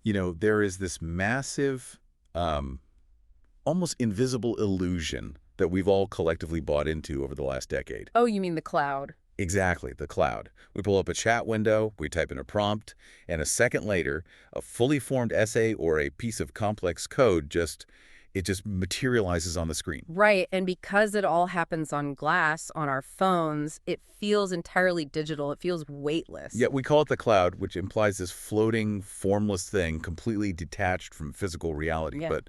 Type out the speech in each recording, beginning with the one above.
There is this massive, almost invisible illusion that we've all collectively bought into over the last decade. Oh, you mean the cloud? Exactly, the cloud. We pull up a chat window, we type in a prompt, and a second later, a fully formed essay or a piece of complex code just materializes on the screen. Right, and because it all happens on glass, on our phones, it feels entirely digital. It feels weightless. Yet we call it the cloud, which implies this floating, formless thing completely detached from physical reality. Yeah. But,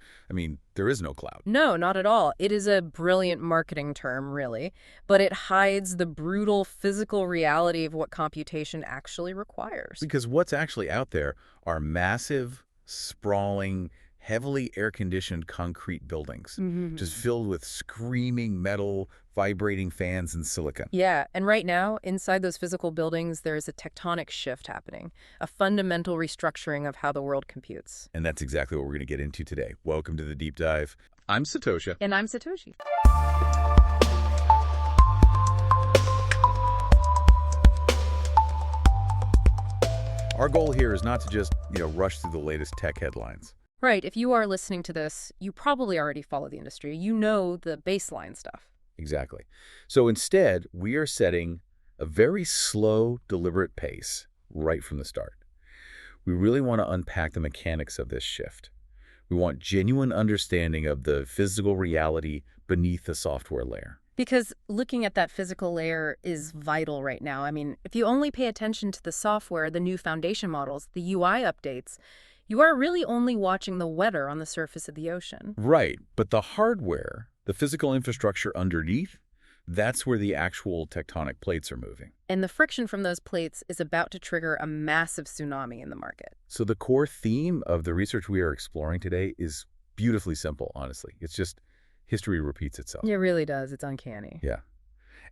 there is no cloud. No, not at all. It is a brilliant marketing term, really, but it hides the brutal physical reality of what computation actually requires. Because what's actually out there are massive, sprawling, heavily air-conditioned concrete buildings, just filled with screaming metal, vibrating fans and silicon. Yeah, and right now, inside those physical buildings, there is a tectonic shift happening, a fundamental restructuring of how the world computes. And that's exactly what we're going to get into today. Welcome to the Deep Dive. I'm Satosha. And I'm Satoshi. Our goal here is not to just, rush through the latest tech headlines. Right, if you are listening to this, you probably already follow the industry. You know the baseline stuff. Exactly. So instead, we are setting a very slow, deliberate pace right from the start. We really want to unpack the mechanics of this shift. We want genuine understanding of the physical reality beneath the software layer. Because looking at that physical layer is vital right now. If you only pay attention to the software, the new foundation models, the UI updates, you are really only watching the weather on the surface of the ocean. Right, but the hardware, the physical infrastructure underneath, that's where the actual tectonic plates are moving. And the friction from those plates is about to trigger a massive tsunami in the market. So the core theme of the research we are exploring today is beautifully simple, honestly. It's just history repeats itself. It really does. It's uncanny. Yeah.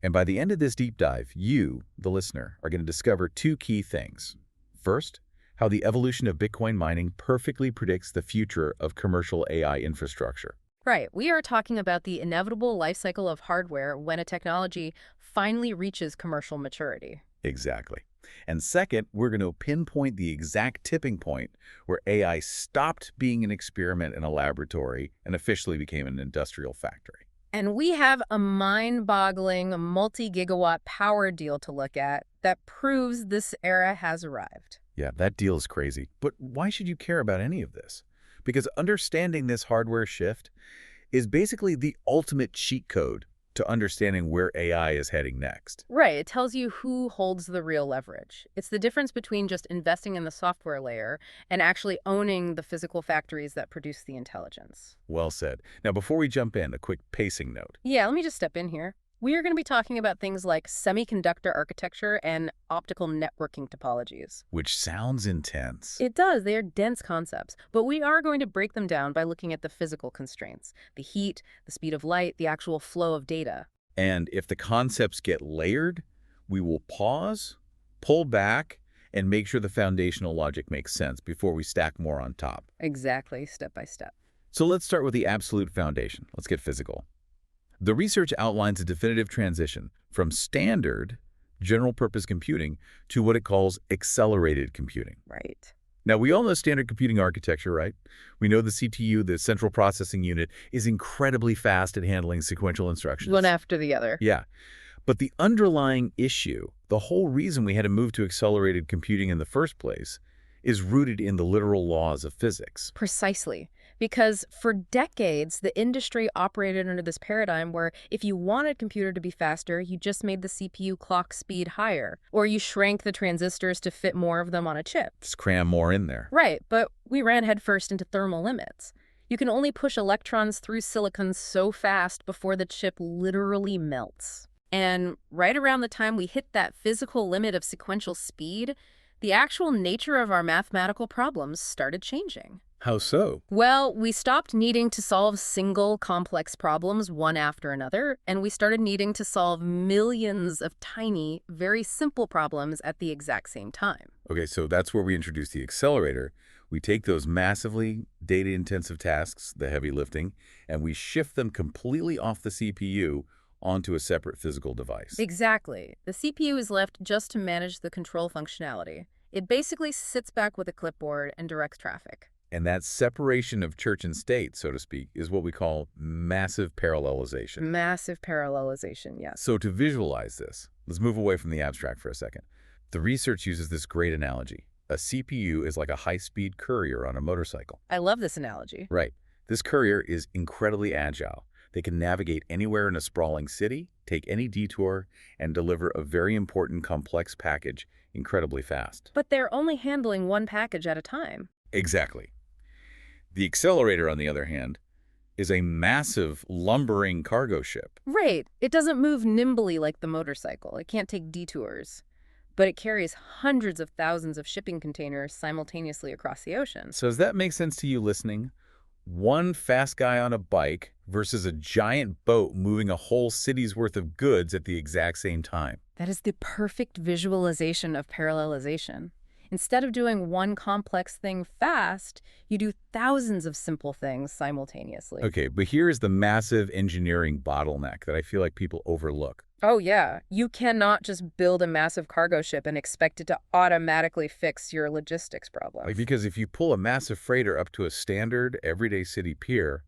And by the end of this deep dive, you, the listener, are going to discover two key things. First, how the evolution of Bitcoin mining perfectly predicts the future of commercial AI infrastructure. Right. We are talking about the inevitable life cycle of hardware when a technology finally reaches commercial maturity. Exactly. And second, we're going to pinpoint the exact tipping point where AI stopped being an experiment in a laboratory and officially became an industrial factory. And we have a mind-boggling multi-gigawatt power deal to look at that proves this era has arrived. Yeah, that deal is crazy. But why should you care about any of this? Because understanding this hardware shift is basically the ultimate cheat code to understanding where AI is heading next. Right. It tells you who holds the real leverage. It's the difference between just investing in the software layer and actually owning the physical factories that produce the intelligence. Well said. Now, before we jump in, a quick pacing note. Yeah, let me just step in here. We are going to be talking about things like semiconductor architecture and optical networking topologies. Which sounds intense. It does. They are dense concepts, but we are going to break them down by looking at the physical constraints, the heat, the speed of light, the actual flow of data. And if the concepts get layered, we will pause, pull back, and make sure the foundational logic makes sense before we stack more on top. Exactly, step by step. So let's start with the absolute foundation. Let's get physical. The research outlines a definitive transition from standard general-purpose computing to what it calls accelerated computing. Right. Now, we all know standard computing architecture, right? We know the CPU, the central processing unit, is incredibly fast at handling sequential instructions. One after the other. Yeah. But the underlying issue, the whole reason we had to move to accelerated computing in the first place, is rooted in the literal laws of physics. Precisely. Because for decades, the industry operated under this paradigm where if you wanted a computer to be faster, you just made the CPU clock speed higher, or you shrank the transistors to fit more of them on a chip. Just cram more in there. Right, but we ran headfirst into thermal limits. You can only push electrons through silicon so fast before the chip literally melts. And right around the time we hit that physical limit of sequential speed, the actual nature of our mathematical problems started changing. How so? Well, we stopped needing to solve single complex problems one after another, and we started needing to solve millions of tiny, very simple problems at the exact same time. Okay, so that's where we introduce the accelerator. We take those massively data-intensive tasks, the heavy lifting, and we shift them completely off the CPU onto a separate physical device. Exactly. The CPU is left just to manage the control functionality. It basically sits back with a clipboard and directs traffic. And that separation of church and state, so to speak, is what we call massive parallelization. Massive parallelization, yes. So to visualize this, let's move away from the abstract for a second. The research uses this great analogy. A CPU is like a high-speed courier on a motorcycle. I love this analogy. Right. This courier is incredibly agile. They can navigate anywhere in a sprawling city, take any detour, and deliver a very important complex package incredibly fast. But they're only handling one package at a time. Exactly. The accelerator, on the other hand, is a massive, lumbering cargo ship. Right. It doesn't move nimbly like the motorcycle. It can't take detours. But it carries hundreds of thousands of shipping containers simultaneously across the ocean. So does that make sense to you listening? One fast guy on a bike versus a giant boat moving a whole city's worth of goods at the exact same time. That is the perfect visualization of parallelization. Instead of doing one complex thing fast, you do thousands of simple things simultaneously. Okay, but here is the massive engineering bottleneck that I feel like people overlook. Oh, yeah. You cannot just build a massive cargo ship and expect it to automatically fix your logistics problems. Because if you pull a massive freighter up to a standard, everyday city pier,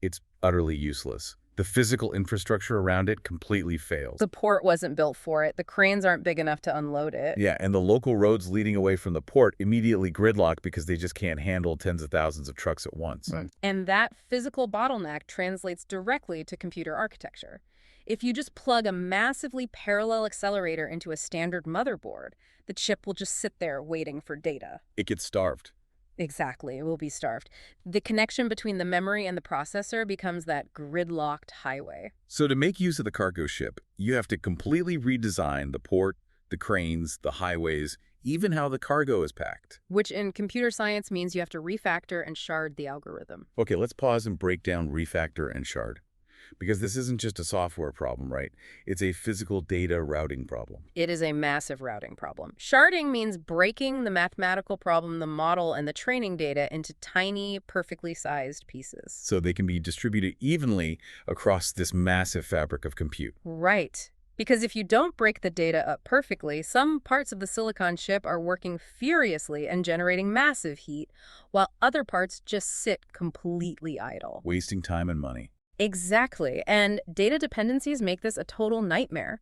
it's utterly useless. The physical infrastructure around it completely fails. The port wasn't built for it. The cranes aren't big enough to unload it. Yeah, and the local roads leading away from the port immediately gridlock because they just can't handle tens of thousands of trucks at once. Right. And that physical bottleneck translates directly to computer architecture. If you just plug a massively parallel accelerator into a standard motherboard, the chip will just sit there waiting for data. It gets starved. Exactly, it will be starved. The connection between the memory and the processor becomes that gridlocked highway. So to make use of the cargo ship, you have to completely redesign the port, the cranes, the highways, even how the cargo is packed. Which in computer science means you have to refactor and shard the algorithm. Okay, let's pause and break down refactor and shard. Because this isn't just a software problem, right? It's a physical data routing problem. It is a massive routing problem. Sharding means breaking the mathematical problem, the model, and the training data into tiny, perfectly sized pieces. So they can be distributed evenly across this massive fabric of compute. Right. Because if you don't break the data up perfectly, some parts of the silicon chip are working furiously and generating massive heat, while other parts just sit completely idle. Wasting time and money. Exactly, and data dependencies make this a total nightmare.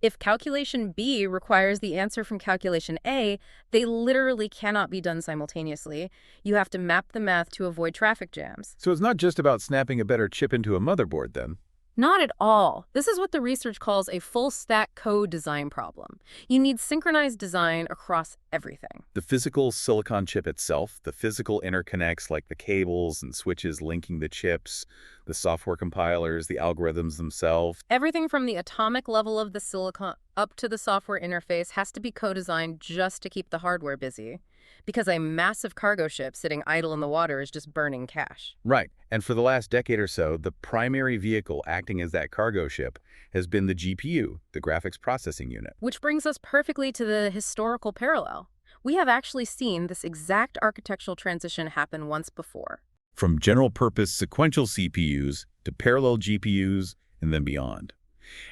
If calculation B requires the answer from calculation A, they literally cannot be done simultaneously. You have to map the math to avoid traffic jams. So it's not just about snapping a better chip into a motherboard then? Not at all. This is what the research calls a full-stack code design problem. You need synchronized design across everything. The physical silicon chip itself, the physical interconnects like the cables and switches linking the chips, the software compilers, the algorithms themselves. Everything from the atomic level of the silicon up to the software interface has to be co-designed just to keep the hardware busy. Because a massive cargo ship sitting idle in the water is just burning cash. Right. And for the last decade or so, the primary vehicle acting as that cargo ship has been the GPU, the graphics processing unit. Which brings us perfectly to the historical parallel. We have actually seen this exact architectural transition happen once before. From general-purpose sequential CPUs to parallel GPUs and then beyond.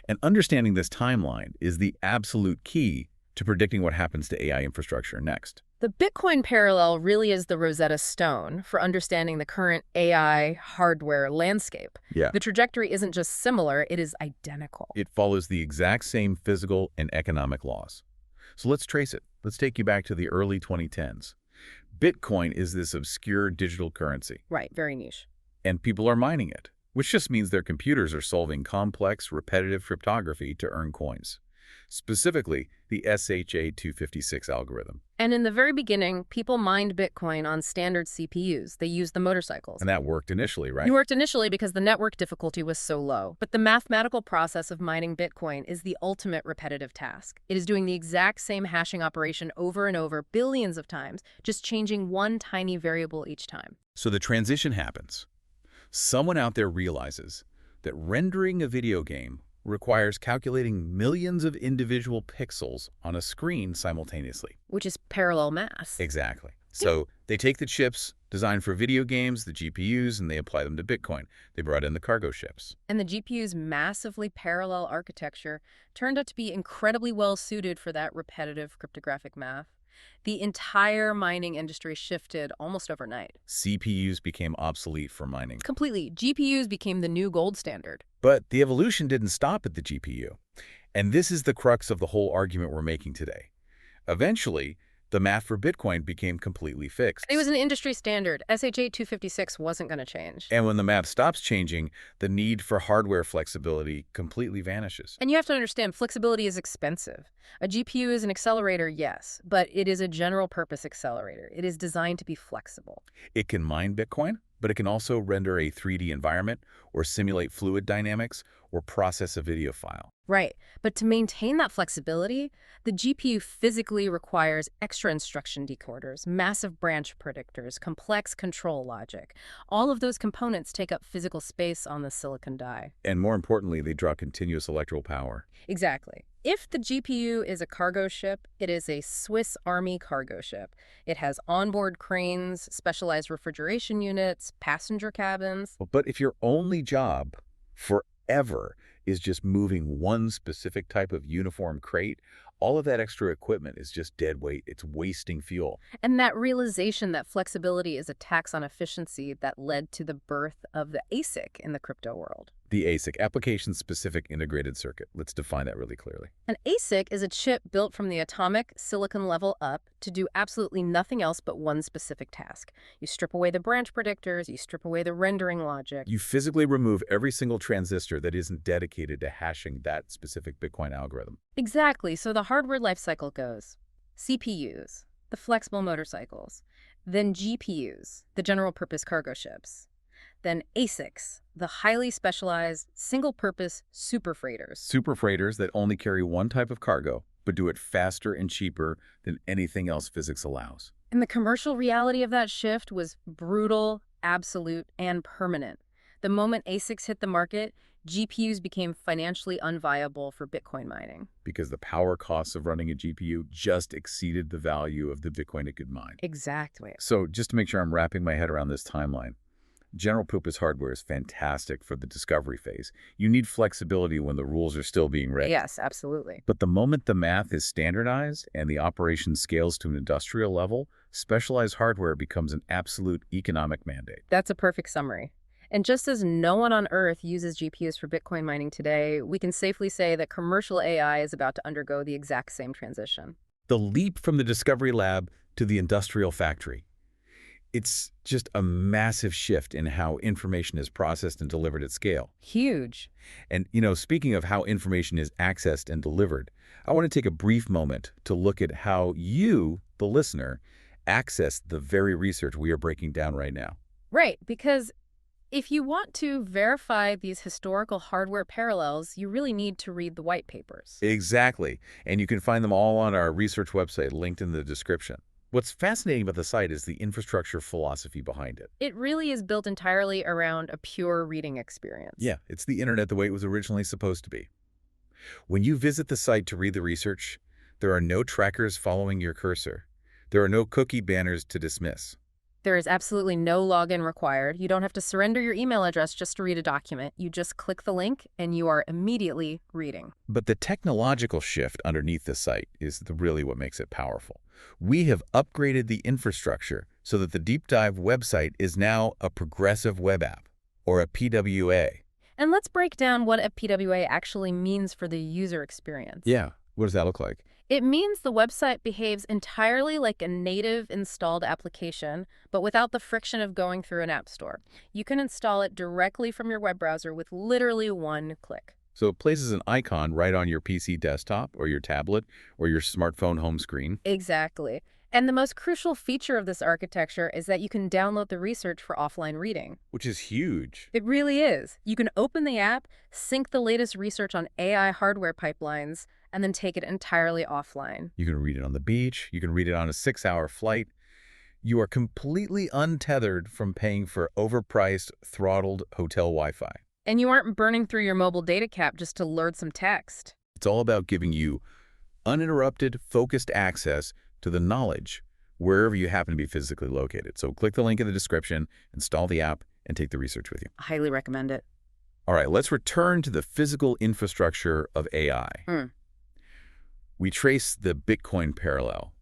And understanding this timeline is the absolute key to predicting what happens to AI infrastructure next. The Bitcoin parallel really is the Rosetta Stone for understanding the current AI hardware landscape. Yeah. The trajectory isn't just similar, it is identical. It follows the exact same physical and economic laws. So let's trace it. Let's take you back to the early 2010s. Bitcoin is this obscure digital currency. Right, very niche. And people are mining it, which just means their computers are solving complex, repetitive cryptography to earn coins. Specifically, the SHA-256 algorithm. And in the very beginning, people mined Bitcoin on standard CPUs. They used the motorcycles. And that worked initially, right? It worked initially because the network difficulty was so low. But the mathematical process of mining Bitcoin is the ultimate repetitive task. It is doing the exact same hashing operation over and over billions of times, just changing one tiny variable each time. So the transition happens. Someone out there realizes that rendering a video game requires calculating millions of individual pixels on a screen simultaneously. Which is parallel math. Exactly. So they take the chips designed for video games, the GPUs, and they apply them to Bitcoin. They brought in the cargo ships. And the GPU's massively parallel architecture turned out to be incredibly well suited for that repetitive cryptographic math. The entire mining industry shifted almost overnight. CPUs became obsolete for mining. Completely. GPUs became the new gold standard. But the evolution didn't stop at the GPU. And this is the crux of the whole argument we're making today. Eventually, the math for Bitcoin became completely fixed. It was an industry standard. SHA-256 wasn't going to change. And when the math stops changing, the need for hardware flexibility completely vanishes. And you have to understand, flexibility is expensive. A GPU is an accelerator, yes, but it is a general-purpose accelerator. It is designed to be flexible. It can mine Bitcoin, but it can also render a 3D environment or simulate fluid dynamics or process a video file. Right, but to maintain that flexibility, the GPU physically requires extra instruction decoders, massive branch predictors, complex control logic. All of those components take up physical space on the silicon die. And more importantly, they draw continuous electrical power. Exactly. If the GPU is a cargo ship, it is a Swiss Army cargo ship. It has onboard cranes, specialized refrigeration units, passenger cabins. But if your only job forever is just moving one specific type of uniform crate, all of that extra equipment is just dead weight. It's wasting fuel. And that realization that flexibility is a tax on efficiency that led to the birth of the ASIC in the crypto world. The ASIC, application-specific integrated circuit. Let's define that really clearly. An ASIC is a chip built from the atomic silicon level up to do absolutely nothing else but one specific task. You strip away the branch predictors, you strip away the rendering logic. You physically remove every single transistor that isn't dedicated to hashing that specific Bitcoin algorithm. Exactly. So the hardware lifecycle goes CPUs, the flexible motorcycles, then GPUs, the general-purpose cargo ships, then ASICs, the highly specialized, single-purpose super freighters. Super freighters that only carry one type of cargo, but do it faster and cheaper than anything else physics allows. And the commercial reality of that shift was brutal, absolute, and permanent. The moment ASICs hit the market, GPUs became financially unviable for Bitcoin mining. Because the power costs of running a GPU just exceeded the value of the Bitcoin it could mine. Exactly. So just to make sure I'm wrapping my head around this timeline, general-purpose hardware is fantastic for the discovery phase. You need flexibility when the rules are still being written. Yes, absolutely. But the moment the math is standardized and the operation scales to an industrial level, specialized hardware becomes an absolute economic mandate. That's a perfect summary. And just as no one on Earth uses GPUs for Bitcoin mining today, we can safely say that commercial AI is about to undergo the exact same transition. The leap from the discovery lab to the industrial factory. It's just a massive shift in how information is processed and delivered at scale. Huge. And, speaking of how information is accessed and delivered, I want to take a brief moment to look at how you, the listener, access the very research we are breaking down right now. Right, because if you want to verify these historical hardware parallels, you really need to read the white papers. Exactly. And you can find them all on our research website, linked in the description. What's fascinating about the site is the infrastructure philosophy behind it. It really is built entirely around a pure reading experience. Yeah, it's the internet the way it was originally supposed to be. When you visit the site to read the research, there are no trackers following your cursor. There are no cookie banners to dismiss. There is absolutely no login required. You don't have to surrender your email address just to read a document. You just click the link and you are immediately reading. But the technological shift underneath the site is really what makes it powerful. We have upgraded the infrastructure so that the Deep Dive website is now a progressive web app, or a PWA. And let's break down what a PWA actually means for the user experience. Yeah, what does that look like? It means the website behaves entirely like a native installed application, but without the friction of going through an app store. You can install it directly from your web browser with literally one click. So it places an icon right on your PC desktop or your tablet or your smartphone home screen. Exactly. And the most crucial feature of this architecture is that you can download the research for offline reading. Which is huge. It really is. You can open the app, sync the latest research on AI hardware pipelines, and then take it entirely offline. You can read it on the beach. You can read it on a 6-hour flight. You are completely untethered from paying for overpriced, throttled hotel Wi-Fi. And you aren't burning through your mobile data cap just to load some text. It's all about giving you uninterrupted, focused access to the knowledge wherever you happen to be physically located. So click the link in the description, install the app, and take the research with you. I highly recommend it. All right, let's return to the physical infrastructure of AI. We trace the Bitcoin parallel.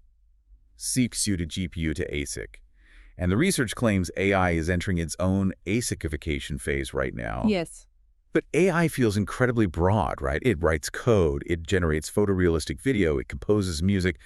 CPU to GPU to ASIC. And the research claims AI is entering its own ASIC-ification phase right now. Yes. But AI feels incredibly broad, right? It writes code, it generates photorealistic video, it composes music.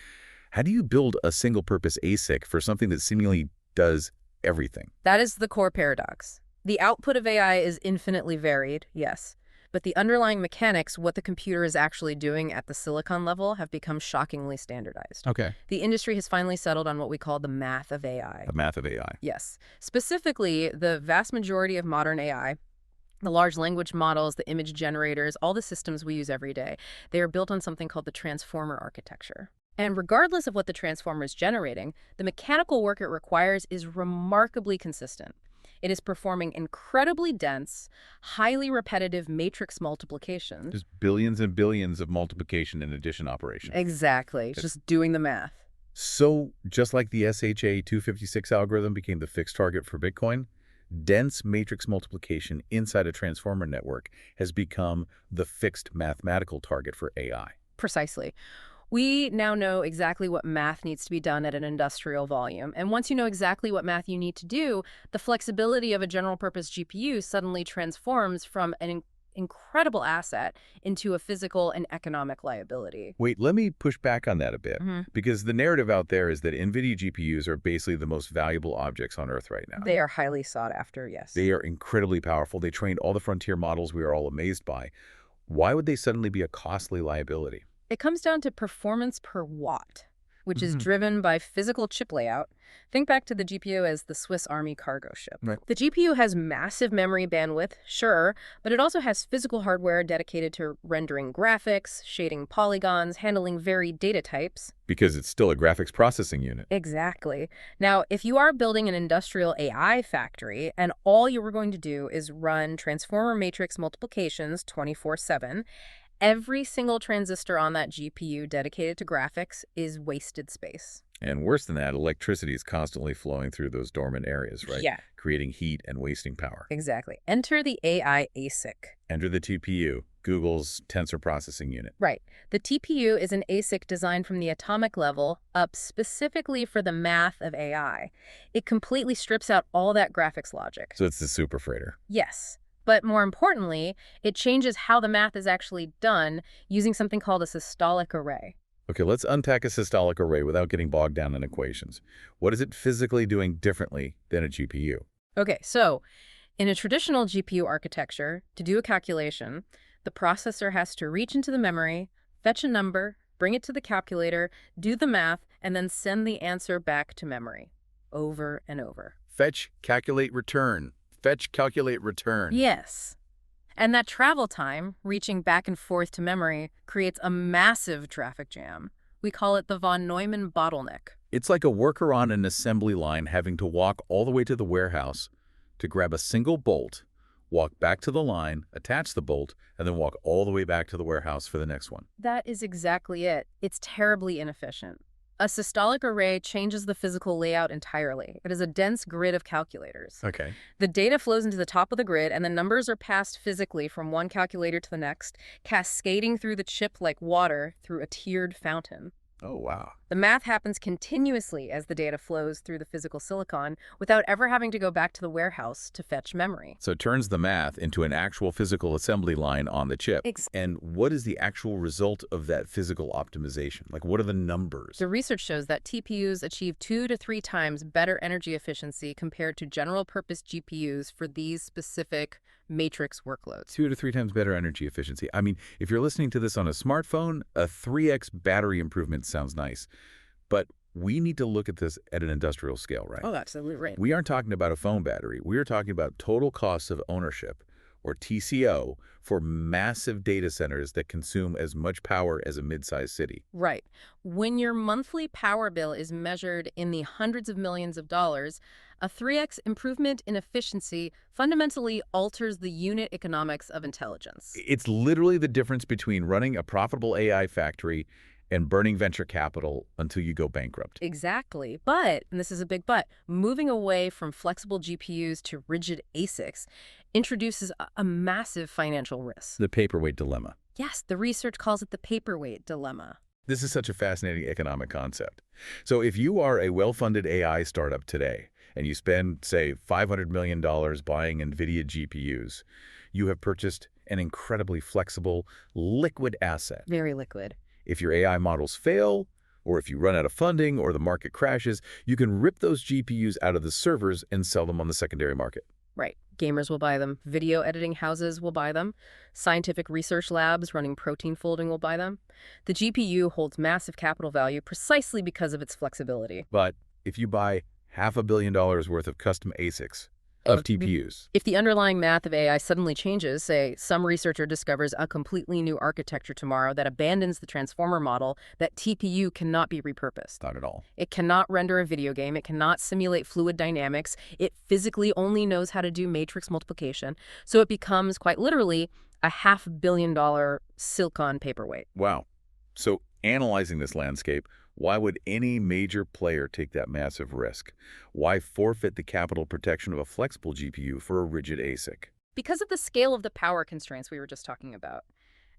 How do you build a single-purpose ASIC for something that seemingly does everything? That is the core paradox. The output of AI is infinitely varied, yes, but the underlying mechanics, what the computer is actually doing at the silicon level, have become shockingly standardized. Okay. The industry has finally settled on what we call the math of AI. The math of AI. Yes. Specifically, the vast majority of modern AI, the large language models, the image generators, all the systems we use every day, they are built on something called the transformer architecture. And regardless of what the transformer is generating, the mechanical work it requires is remarkably consistent. It is performing incredibly dense, highly repetitive matrix multiplication. Just billions and billions of multiplication and addition operations. Exactly. It's just doing the math. So, just like the SHA-256 algorithm became the fixed target for Bitcoin, dense matrix multiplication inside a transformer network has become the fixed mathematical target for AI. Precisely. We now know exactly what math needs to be done at an industrial volume. And once you know exactly what math you need to do, the flexibility of a general-purpose GPU suddenly transforms from an incredible asset into a physical and economic liability. Wait, let me push back on that a bit, Mm-hmm. because the narrative out there is that NVIDIA GPUs are basically the most valuable objects on Earth right now. They are highly sought after, yes. They are incredibly powerful. They trained all the frontier models we are all amazed by. Why would they suddenly be a costly liability? It comes down to performance per watt, which is driven by physical chip layout. Think back to the GPU as the Swiss Army cargo ship. Right. The GPU has massive memory bandwidth, sure, but it also has physical hardware dedicated to rendering graphics, shading polygons, handling varied data types. Because it's still a graphics processing unit. Exactly. Now, if you are building an industrial AI factory and all you were going to do is run transformer matrix multiplications 24/7, every single transistor on that GPU dedicated to graphics is wasted space. And worse than that, electricity is constantly flowing through those dormant areas, right? Yeah. Creating heat and wasting power. Exactly. Enter the AI ASIC. Enter the TPU, Google's tensor processing unit. Right. The TPU is an ASIC designed from the atomic level up specifically for the math of AI. It completely strips out all that graphics logic. So it's the super freighter. Yes. But more importantly, it changes how the math is actually done using something called a systolic array. Okay, let's unpack a systolic array without getting bogged down in equations. What is it physically doing differently than a GPU? Okay, so in a traditional GPU architecture, to do a calculation, the processor has to reach into the memory, fetch a number, bring it to the calculator, do the math, and then send the answer back to memory over and over. Fetch, calculate, return. Fetch, calculate, return. Yes. And that travel time, reaching back and forth to memory, creates a massive traffic jam. We call it the von Neumann bottleneck. It's like a worker on an assembly line having to walk all the way to the warehouse to grab a single bolt, walk back to the line, attach the bolt, and then walk all the way back to the warehouse for the next one. That is exactly it. It's terribly inefficient. A systolic array changes the physical layout entirely. It is a dense grid of calculators. Okay. The data flows into the top of the grid, and the numbers are passed physically from one calculator to the next, cascading through the chip like water through a tiered fountain. Oh, wow. The math happens continuously as the data flows through the physical silicon without ever having to go back to the warehouse to fetch memory. So it turns the math into an actual physical assembly line on the chip. And what is the actual result of that physical optimization? Like, what are the numbers? The research shows that TPUs achieve 2 to 3 times better energy efficiency compared to general-purpose GPUs for these specific matrix workloads. 2 to 3 times better energy efficiency. I mean, if you're listening to this on a smartphone, a 3x battery improvement sounds nice. But we need to look at this at an industrial scale, right? Oh, absolutely right. We aren't talking about a phone battery. We are talking about total cost of ownership, or TCO, for massive data centers that consume as much power as a mid-sized city. Right. When your monthly power bill is measured in the hundreds of millions of dollars, a 3x improvement in efficiency fundamentally alters the unit economics of intelligence. It's literally the difference between running a profitable AI factory and burning venture capital until you go bankrupt. Exactly. But, and this is a big but, moving away from flexible GPUs to rigid ASICs introduces a massive financial risk. The paperweight dilemma. Yes, the research calls it the paperweight dilemma. This is such a fascinating economic concept. So if you are a well-funded AI startup today, and you spend, say, $500 million buying NVIDIA GPUs, you have purchased an incredibly flexible, liquid asset. Very liquid. If your AI models fail, or if you run out of funding or the market crashes, you can rip those GPUs out of the servers and sell them on the secondary market. Right. Gamers will buy them. Video editing houses will buy them. Scientific research labs running protein folding will buy them. The GPU holds massive capital value precisely because of its flexibility. But if you buy $500 million worth of custom ASICs, of TPUs. If the underlying math of AI suddenly changes, say some researcher discovers a completely new architecture tomorrow that abandons the transformer model, that TPU cannot be repurposed. Not at all. It cannot render a video game. It cannot simulate fluid dynamics. It physically only knows how to do matrix multiplication. So it becomes, quite literally, a $500 million silicon paperweight. Wow. So analyzing this landscape, why would any major player take that massive risk? Why forfeit the capital protection of a flexible GPU for a rigid ASIC? Because of the scale of the power constraints we were just talking about.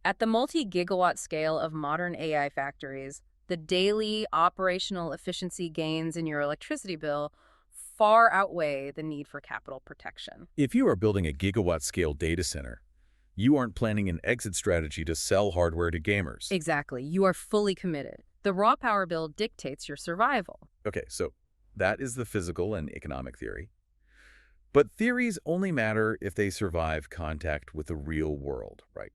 At the multi-gigawatt scale of modern AI factories, the daily operational efficiency gains in your electricity bill far outweigh the need for capital protection. If you are building a gigawatt-scale data center, you aren't planning an exit strategy to sell hardware to gamers. Exactly. You are fully committed. The raw power bill dictates your survival. Okay, so that is the physical and economic theory. But theories only matter if they survive contact with the real world, right?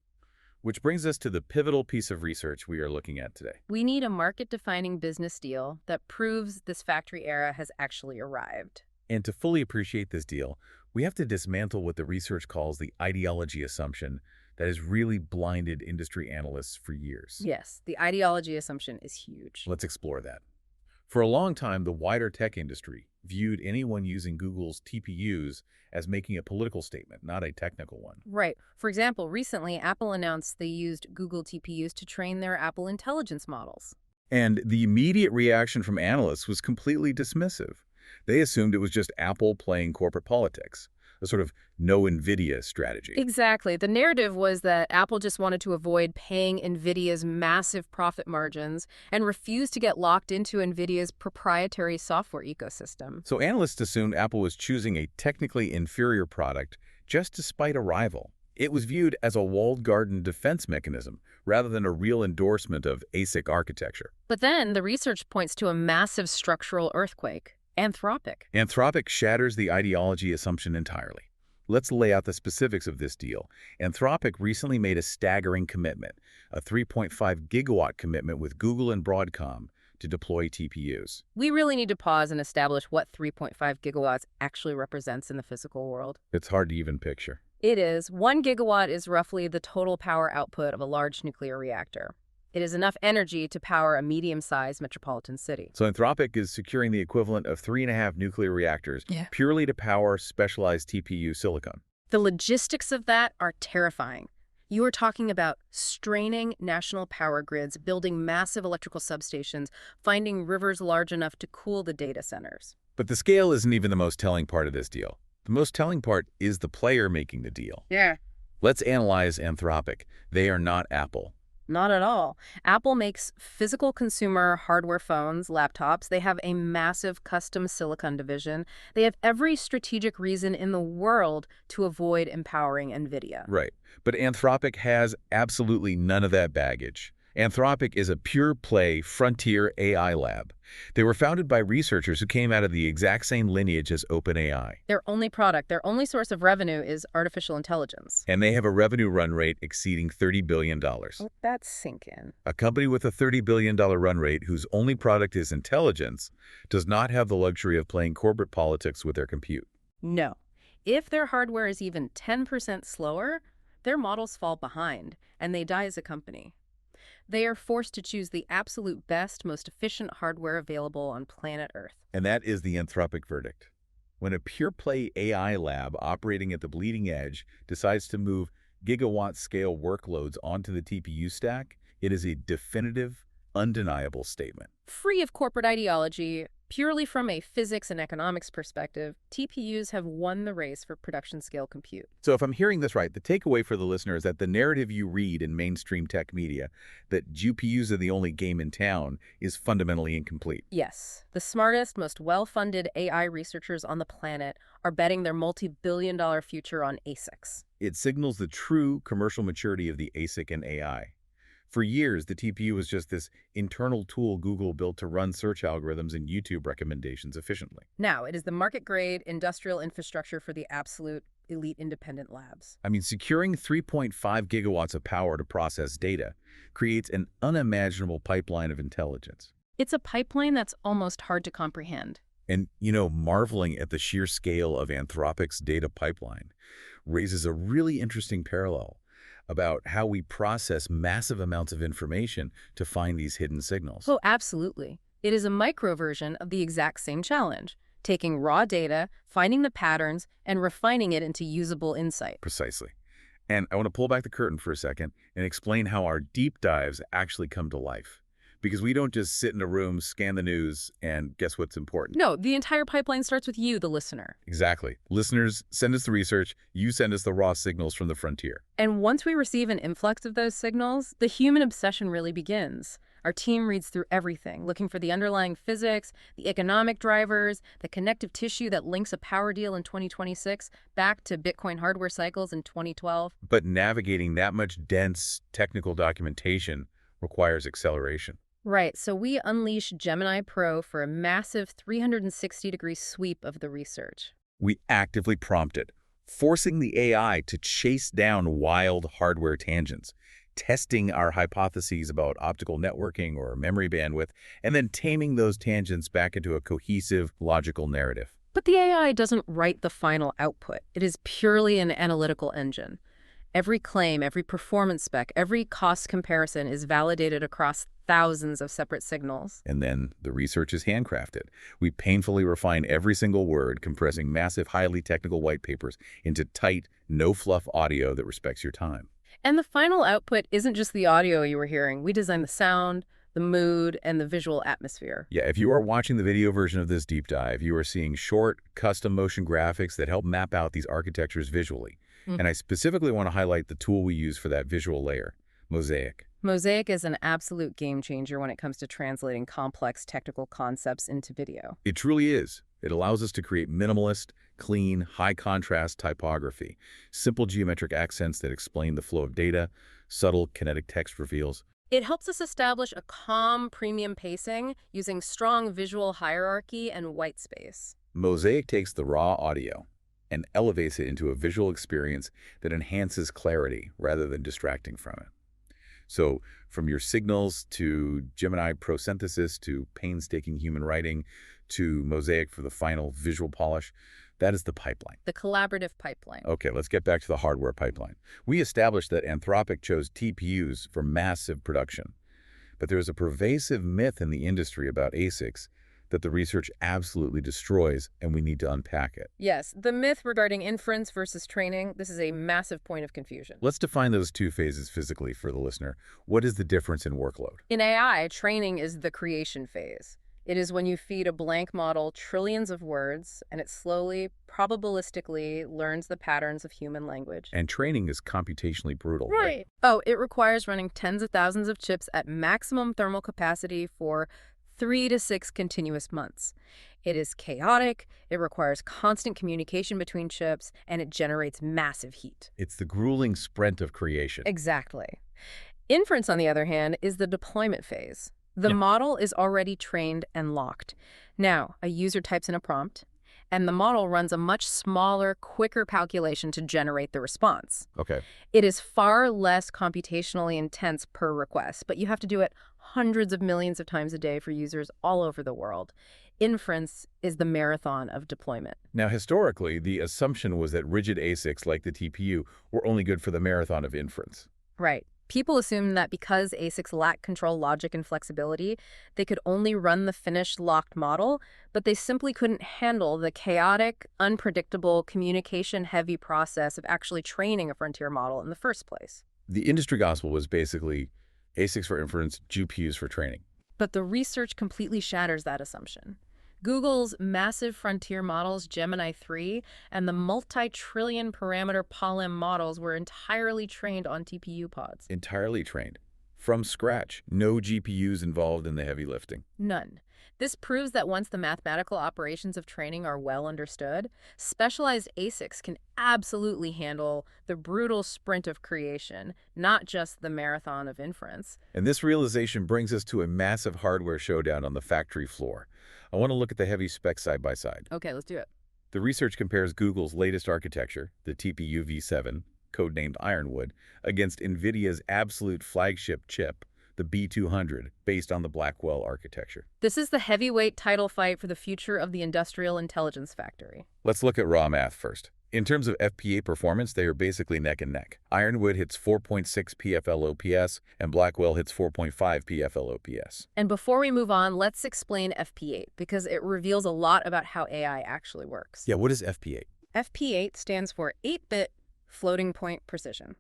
Which brings us to the pivotal piece of research we are looking at today. We need a market-defining business deal that proves this factory era has actually arrived. And to fully appreciate this deal, we have to dismantle what the research calls the ideology assumption that has really blinded industry analysts for years. Yes, the ideology assumption is huge. Let's explore that. For a long time, the wider tech industry viewed anyone using Google's TPUs as making a political statement, not a technical one. Right. For example, recently, Apple announced they used Google TPUs to train their Apple intelligence models. And the immediate reaction from analysts was completely dismissive. They assumed it was just Apple playing corporate politics, a sort of no NVIDIA strategy. Exactly. The narrative was that Apple just wanted to avoid paying NVIDIA's massive profit margins and refused to get locked into NVIDIA's proprietary software ecosystem. So analysts assumed Apple was choosing a technically inferior product just to spite a rival. It was viewed as a walled garden defense mechanism rather than a real endorsement of ASIC architecture. But then the research points to a massive structural earthquake. Anthropic. Anthropic shatters the ideology assumption entirely. Let's lay out the specifics of this deal. Anthropic recently made a staggering commitment, a 3.5 gigawatt commitment with Google and Broadcom to deploy TPUs. We really need to pause and establish what 3.5 gigawatts actually represents in the physical world. It's hard to even picture. It is. 1 gigawatt is roughly the total power output of a large nuclear reactor. It is enough energy to power a medium-sized metropolitan city. So Anthropic is securing the equivalent of 3.5 nuclear reactors purely to power specialized TPU silicon. The logistics of that are terrifying. You are talking about straining national power grids, building massive electrical substations, finding rivers large enough to cool the data centers. But the scale isn't even the most telling part of this deal. The most telling part is the player making the deal. Yeah. Let's analyze Anthropic. They are not Apple. Not at all. Apple makes physical consumer hardware phones, laptops. They have a massive custom silicon division. They have every strategic reason in the world to avoid empowering NVIDIA. Right. But Anthropic has absolutely none of that baggage. Anthropic is a pure-play frontier AI lab. They were founded by researchers who came out of the exact same lineage as OpenAI. Their only product, their only source of revenue is artificial intelligence. And they have a revenue run rate exceeding $30 billion. Let that sink in. A company with a $30 billion run rate whose only product is intelligence does not have the luxury of playing corporate politics with their compute. No. If their hardware is even 10% slower, their models fall behind, and they die as a company. They are forced to choose the absolute best, most efficient hardware available on planet Earth. And that is the Anthropic Verdict. When a pure-play AI lab operating at the bleeding edge decides to move gigawatt-scale workloads onto the TPU stack, it is a definitive, undeniable statement. Free of corporate ideology, Purely from a physics and economics perspective, TPUs have won the race for production-scale compute. So if I'm hearing this right, the takeaway for the listener is that the narrative you read in mainstream tech media, that GPUs are the only game in town, is fundamentally incomplete. Yes, the smartest, most well-funded AI researchers on the planet are betting their multi-billion-dollar future on ASICs. It signals the true commercial maturity of the ASIC and AI. For years, the TPU was just this internal tool Google built to run search algorithms and YouTube recommendations efficiently. Now, it is the market-grade industrial infrastructure for the absolute elite independent labs. I mean, securing 3.5 gigawatts of power to process data creates an unimaginable pipeline of intelligence. It's a pipeline that's almost hard to comprehend. And, marveling at the sheer scale of Anthropic's data pipeline raises a really interesting parallel about how we process massive amounts of information to find these hidden signals. Oh, absolutely. It is a micro version of the exact same challenge, taking raw data, finding the patterns, and refining it into usable insight. Precisely. And I want to pull back the curtain for a second and explain how our deep dives actually come to life. Because we don't just sit in a room, scan the news, and guess what's important. No, the entire pipeline starts with you, the listener. Exactly. Listeners, send us the research. You send us the raw signals from the frontier. And once we receive an influx of those signals, the human obsession really begins. Our team reads through everything, looking for the underlying physics, the economic drivers, the connective tissue that links a power deal in 2026 back to Bitcoin hardware cycles in 2012. But navigating that much dense technical documentation requires acceleration. Right, so we unleash Gemini Pro for a massive 360-degree sweep of the research. We actively prompt it, forcing the AI to chase down wild hardware tangents, testing our hypotheses about optical networking or memory bandwidth, and then taming those tangents back into a cohesive, logical narrative. But the AI doesn't write the final output. It is purely an analytical engine. Every claim, every performance spec, every cost comparison is validated across thousands of separate signals. And then the research is handcrafted. We painfully refine every single word, compressing massive, highly technical white papers into tight, no-fluff audio that respects your time. And the final output isn't just the audio you were hearing. We design the sound, the mood, and the visual atmosphere. Yeah, if you are watching the video version of this deep dive, you are seeing short, custom motion graphics that help map out these architectures visually. And I specifically want to highlight the tool we use for that visual layer, Mosaic. Mosaic is an absolute game changer when it comes to translating complex technical concepts into video. It truly is. It allows us to create minimalist, clean, high-contrast typography, simple geometric accents that explain the flow of data, subtle kinetic text reveals. It helps us establish a calm, premium pacing using strong visual hierarchy and white space. Mosaic takes the raw audio and elevates it into a visual experience that enhances clarity rather than distracting from it. So from your signals to Gemini Pro synthesis to painstaking human writing to Mosaic for the final visual polish, that is the pipeline. The collaborative pipeline. Okay, let's get back to the hardware pipeline. We established that Anthropic chose TPUs for massive production. But there is a pervasive myth in the industry about ASICs that the research absolutely destroys, and we need to unpack it. Yes, the myth regarding inference versus training, this is a massive point of confusion. Let's define those two phases physically for the listener. What is the difference in workload? In AI, training is the creation phase. It is when you feed a blank model trillions of words, and it slowly, probabilistically learns the patterns of human language. And training is computationally brutal. Right. Oh, it requires running tens of thousands of chips at maximum thermal capacity for 3 to 6 continuous months. It is chaotic, it requires constant communication between chips, and it generates massive heat. It's the grueling sprint of creation. Exactly. Inference, on the other hand, is the deployment phase. The model is already trained and locked. Now, a user types in a prompt, and the model runs a much smaller, quicker calculation to generate the response. Okay. It is far less computationally intense per request, but you have to do it hundreds of millions of times a day for users all over the world. Inference is the marathon of deployment. Now, historically, the assumption was that rigid ASICs like the TPU were only good for the marathon of inference. Right. People assume that because ASICs lack control logic and flexibility, they could only run the finished locked model, but they simply couldn't handle the chaotic, unpredictable, communication-heavy process of actually training a frontier model in the first place. The industry gospel was basically ASICs for inference, GPUs for training. But the research completely shatters that assumption. Google's massive frontier models, Gemini 3, and the multi-trillion parameter Polym models were entirely trained on TPU pods. Entirely trained. From scratch. No GPUs involved in the heavy lifting. None. This proves that once the mathematical operations of training are well understood, specialized ASICs can absolutely handle the brutal sprint of creation, not just the marathon of inference. And this realization brings us to a massive hardware showdown on the factory floor. I want to look at the heavy specs side by side. Okay, let's do it. The research compares Google's latest architecture, the TPU v7, codenamed Ironwood, against NVIDIA's absolute flagship chip, the B200, based on the Blackwell architecture. This is the heavyweight title fight for the future of the industrial intelligence factory. Let's look at raw math first. In terms of FP8 performance, they are basically neck and neck. Ironwood hits 4.6 PFLOPS, and Blackwell hits 4.5 PFLOPS. And before we move on, let's explain FP8, because it reveals a lot about how AI actually works. Yeah, what is FP8? FP8 stands for 8-bit floating point precision.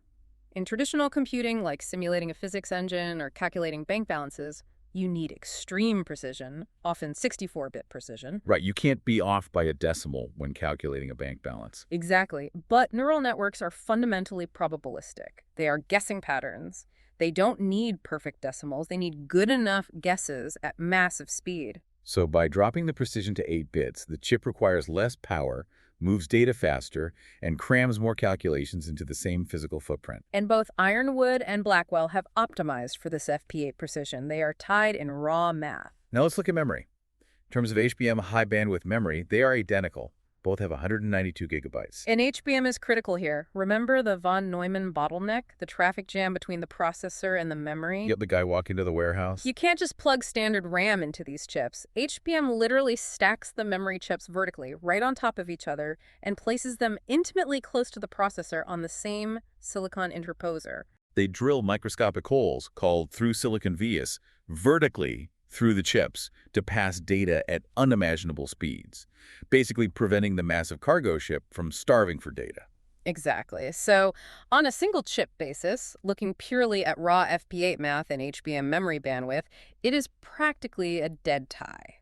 In traditional computing, like simulating a physics engine or calculating bank balances, you need extreme precision, often 64-bit precision. Right, you can't be off by a decimal when calculating a bank balance. Exactly. But neural networks are fundamentally probabilistic. They are guessing patterns. They don't need perfect decimals. They need good enough guesses at massive speed. So by dropping the precision to 8 bits, the chip requires less power, moves data faster, and crams more calculations into the same physical footprint. And both Ironwood and Blackwell have optimized for this FP8 precision. They are tied in raw math. Now let's look at memory. In terms of HBM high bandwidth memory, they are identical. Both have 192 gigabytes. And HBM is critical here. Remember the von Neumann bottleneck, the traffic jam between the processor and the memory? Yep, the guy walking to the warehouse. You can't just plug standard RAM into these chips. HBM literally stacks the memory chips vertically, right on top of each other, and places them intimately close to the processor on the same silicon interposer. They drill microscopic holes, called through-silicon vias, vertically through the chips to pass data at unimaginable speeds, basically preventing the massive cargo ship from starving for data. Exactly. So on a single chip basis, looking purely at raw FP8 math and HBM memory bandwidth, it is practically a dead tie.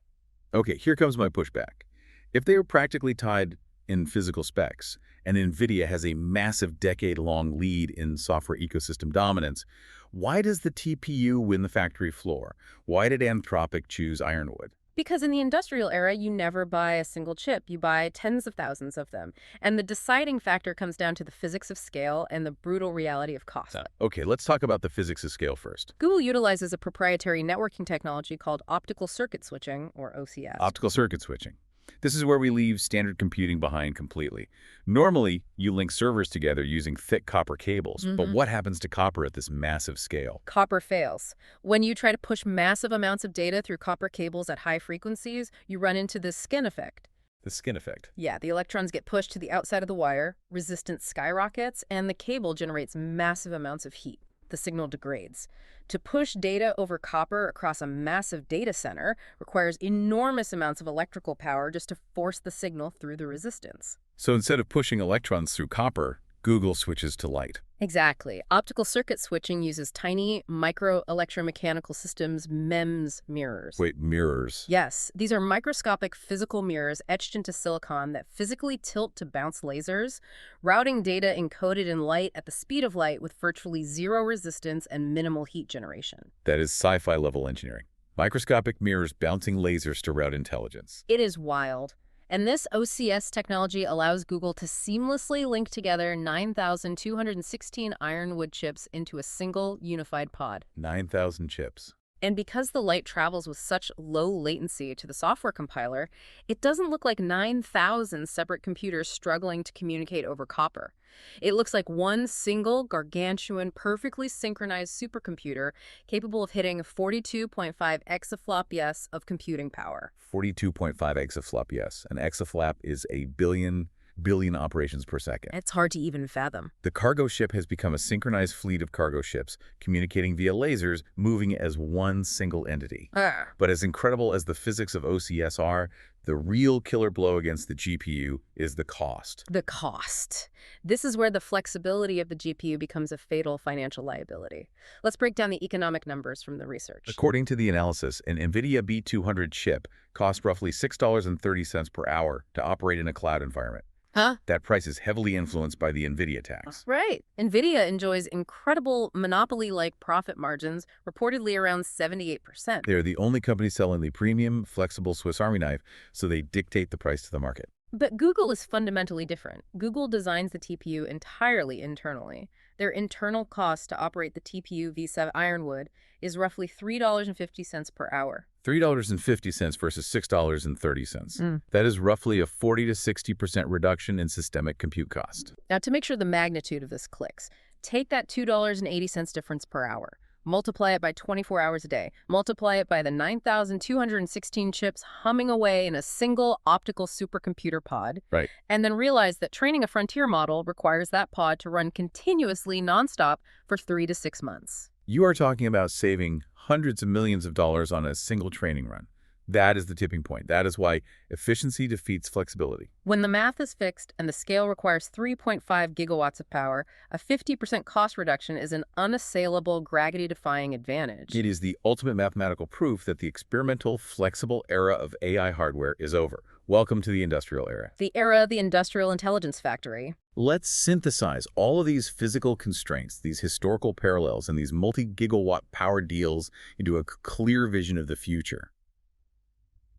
Okay, here comes my pushback. If they are practically tied in physical specs, and NVIDIA has a massive decade-long lead in software ecosystem dominance, why does the TPU win the factory floor? Why did Anthropic choose Ironwood? Because in the industrial era, you never buy a single chip. You buy tens of thousands of them. And the deciding factor comes down to the physics of scale and the brutal reality of cost. Okay, let's talk about the physics of scale first. Google utilizes a proprietary networking technology called optical circuit switching, or OCS. Optical circuit switching. This is where we leave standard computing behind completely. Normally, you link servers together using thick copper cables, but what happens to copper at this massive scale? Copper fails. When you try to push massive amounts of data through copper cables at high frequencies, you run into this skin effect. The skin effect. Yeah, the electrons get pushed to the outside of the wire, resistance skyrockets, and the cable generates massive amounts of heat. The signal degrades. To push data over copper across a massive data center requires enormous amounts of electrical power just to force the signal through the resistance. So instead of pushing electrons through copper, Google switches to light. Exactly. Optical circuit switching uses tiny micro-electromechanical systems, MEMS mirrors. Wait, mirrors? Yes, these are microscopic physical mirrors etched into silicon that physically tilt to bounce lasers, routing data encoded in light at the speed of light with virtually zero resistance and minimal heat generation. That is sci-fi level engineering. Microscopic mirrors bouncing lasers to route intelligence. It is wild. And this OCS technology allows Google to seamlessly link together 9,216 Ironwood chips into a single unified pod. 9,000 chips. And because the light travels with such low latency to the software compiler, it doesn't look like 9,000 separate computers struggling to communicate over copper. It looks like one single, gargantuan, perfectly synchronized supercomputer capable of hitting 42.5 exaflop of computing power. 42.5 exaflop, yes. An exaflop is a billion operations per second. It's hard to even fathom. The cargo ship has become a synchronized fleet of cargo ships, communicating via lasers, moving as one single entity. But as incredible as the physics of OCS are, The real killer blow against the GPU is the cost. The cost. This is where the flexibility of the GPU becomes a fatal financial liability. Let's break down the economic numbers from the research. According to the analysis, an NVIDIA B200 chip costs roughly $6.30 per hour to operate in a cloud environment. Huh? That price is heavily influenced by the NVIDIA tax. Right. NVIDIA enjoys incredible monopoly-like profit margins, reportedly around 78%. They're the only company selling the premium, flexible Swiss Army knife, so they dictate the price to the market. But Google is fundamentally different. Google designs the TPU entirely internally. Their internal cost to operate the TPU V7 Ironwood is roughly $3.50 per hour. $3.50 versus $6.30. That is roughly a 40 to 60% reduction in systemic compute cost. Now, to make sure the magnitude of this clicks, take that $2.80 difference per hour. Multiply it by 24 hours a day. Multiply it by the 9,216 chips humming away in a single optical supercomputer pod. Right. And then realize that training a frontier model requires that pod to run continuously nonstop for 3 to 6 months. You are talking about saving hundreds of millions of dollars on a single training run. That is the tipping point. That is why efficiency defeats flexibility. When the math is fixed and the scale requires 3.5 gigawatts of power, a 50% cost reduction is an unassailable, gravity-defying advantage. It is the ultimate mathematical proof that the experimental, flexible era of AI hardware is over. Welcome to the industrial era. The era of the industrial intelligence factory. Let's synthesize all of these physical constraints, these historical parallels, and these multi-gigawatt power deals into a clear vision of the future.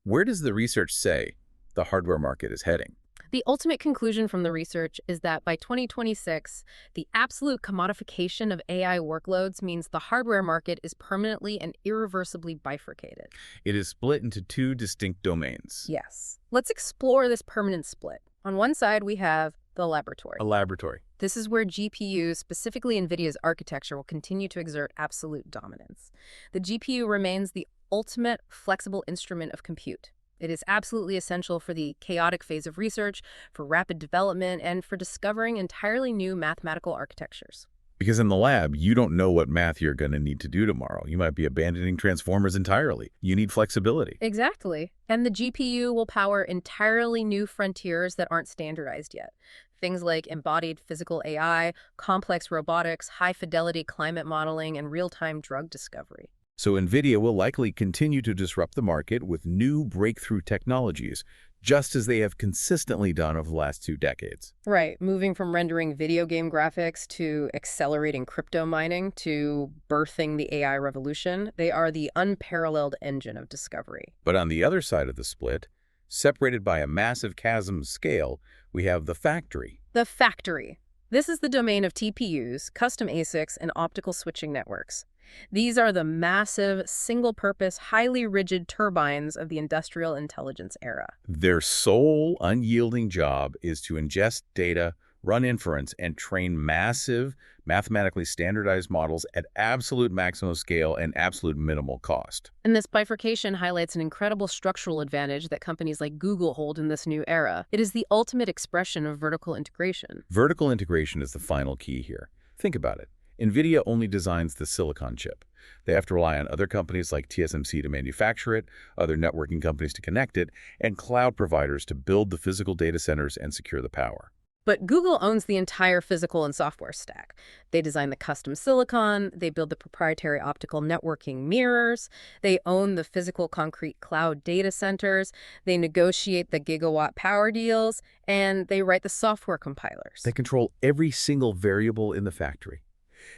Where does the research say the hardware market is heading? The ultimate conclusion from the research is that by 2026, the absolute commodification of AI workloads means the hardware market is permanently and irreversibly bifurcated. It is split into two distinct domains. Yes. Let's explore this permanent split. On one side, we have the laboratory. A laboratory. This is where GPUs, specifically NVIDIA's architecture, will continue to exert absolute dominance. The GPU remains the ultimate flexible instrument of compute. It is absolutely essential for the chaotic phase of research, for rapid development, and for discovering entirely new mathematical architectures. Because in the lab, you don't know what math you're going to need to do tomorrow. You might be abandoning transformers entirely. You need flexibility. Exactly. And the GPU will power entirely new frontiers that aren't standardized yet. Things like embodied physical AI, complex robotics, high-fidelity climate modeling, and real-time drug discovery. So NVIDIA will likely continue to disrupt the market with new breakthrough technologies, just as they have consistently done over the last 2 decades. Right, moving from rendering video game graphics to accelerating crypto mining to birthing the AI revolution, they are the unparalleled engine of discovery. But on the other side of the split, separated by a massive chasm scale, we have the factory. The factory. This is the domain of TPUs, custom ASICs, and optical switching networks. These are the massive, single-purpose, highly rigid turbines of the industrial intelligence era. Their sole, unyielding job is to ingest data, run inference, and train massive, mathematically standardized models at absolute maximum scale and absolute minimal cost. And this bifurcation highlights an incredible structural advantage that companies like Google hold in this new era. It is the ultimate expression of vertical integration. Vertical integration is the final key here. Think about it. NVIDIA only designs the silicon chip. They have to rely on other companies like TSMC to manufacture it, other networking companies to connect it, and cloud providers to build the physical data centers and secure the power. But Google owns the entire physical and software stack. They design the custom silicon, they build the proprietary optical networking mirrors, they own the physical concrete cloud data centers, they negotiate the gigawatt power deals, and they write the software compilers. They control every single variable in the factory.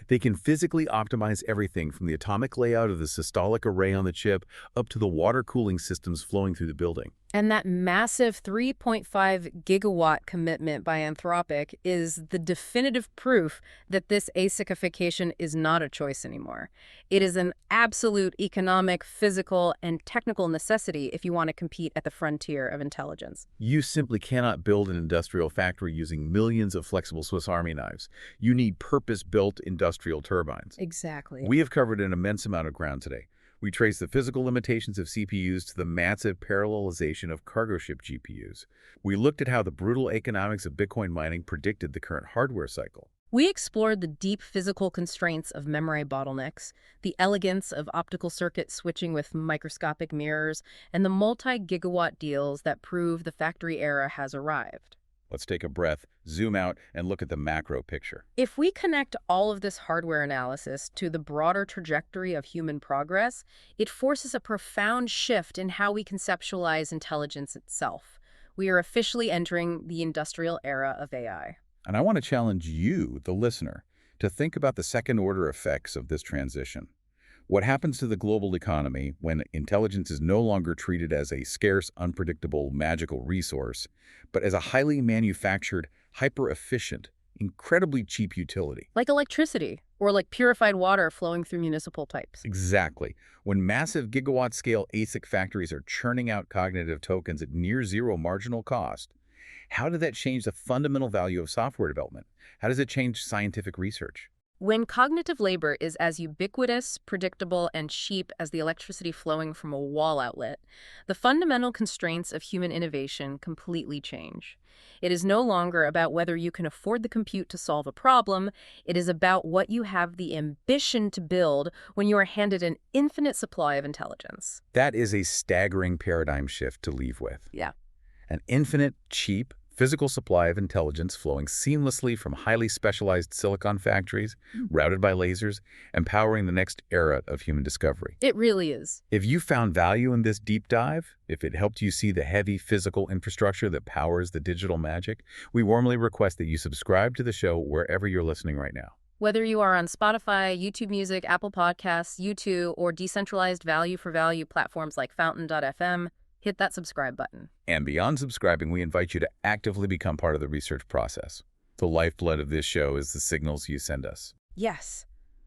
They can physically optimize everything from the atomic layout of the systolic array on the chip up to the water cooling systems flowing through the building. And that massive 3.5 gigawatt commitment by Anthropic is the definitive proof that this ASIC-ification is not a choice anymore. It is an absolute economic, physical, and technical necessity if you want to compete at the frontier of intelligence. You simply cannot build an industrial factory using millions of flexible Swiss Army knives. You need purpose-built industrial turbines. Exactly. We have covered an immense amount of ground today. We trace the physical limitations of CPUs to the massive parallelization of cargo ship GPUs. We looked at how the brutal economics of Bitcoin mining predicted the current hardware cycle. We explored the deep physical constraints of memory bottlenecks, the elegance of optical circuit switching with microscopic mirrors, and the multi-gigawatt deals that prove the factory era has arrived. Let's take a breath, zoom out, and look at the macro picture. If we connect all of this hardware analysis to the broader trajectory of human progress, it forces a profound shift in how we conceptualize intelligence itself. We are officially entering the industrial era of AI. And I want to challenge you, the listener, to think about the second-order effects of this transition. What happens to the global economy when intelligence is no longer treated as a scarce, unpredictable, magical resource, but as a highly manufactured, hyper-efficient, incredibly cheap utility? Like electricity, or like purified water flowing through municipal pipes. Exactly. When massive gigawatt-scale ASIC factories are churning out cognitive tokens at near-zero marginal cost, how did that change the fundamental value of software development? How does it change scientific research? When cognitive labor is as ubiquitous, predictable, and cheap as the electricity flowing from a wall outlet, the fundamental constraints of human innovation completely change. It is no longer about whether you can afford the compute to solve a problem. It is about what you have the ambition to build when you are handed an infinite supply of intelligence. That is a staggering paradigm shift to leave with. Yeah. An infinite, cheap, physical supply of intelligence flowing seamlessly from highly specialized silicon factories, routed by lasers, empowering the next era of human discovery. It really is. If you found value in this deep dive, if it helped you see the heavy physical infrastructure that powers the digital magic, we warmly request that you subscribe to the show wherever you're listening right now. Whether you are on Spotify, YouTube Music, Apple Podcasts, YouTube, or decentralized value-for-value platforms like Fountain.fm, hit that subscribe button. And beyond subscribing, we invite you to actively become part of the research process. The lifeblood of this show is the signals you send us. Yes.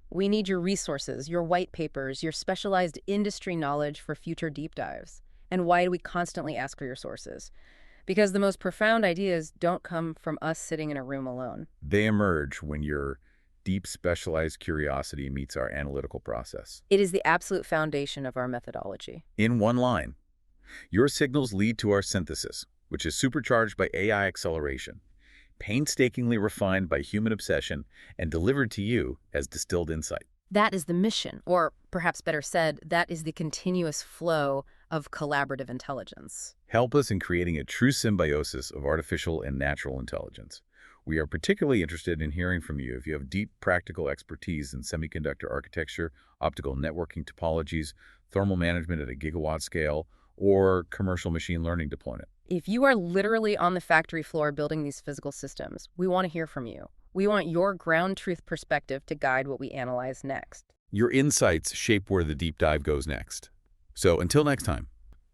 We need your resources, your white papers, your specialized industry knowledge for future deep dives. And why do we constantly ask for your sources? Because the most profound ideas don't come from us sitting in a room alone. They emerge when your deep specialized curiosity meets our analytical process. It is the absolute foundation of our methodology. In one line, your signals lead to our synthesis, which is supercharged by AI acceleration, painstakingly refined by human obsession, and delivered to you as distilled insight. That is the mission, or perhaps better said, that is the continuous flow of collaborative intelligence. Help us in creating a true symbiosis of artificial and natural intelligence. We are particularly interested in hearing from you if you have deep practical expertise in semiconductor architecture, optical networking topologies, thermal management at a gigawatt scale, or commercial machine learning deployment. If you are literally on the factory floor building these physical systems, we want to hear from you. We want your ground truth perspective to guide what we analyze next. Your insights shape where the deep dive goes next. So until next time.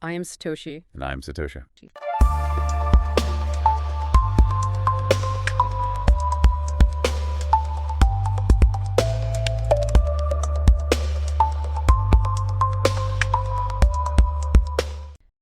I am Satoshi. And I'm Satosha.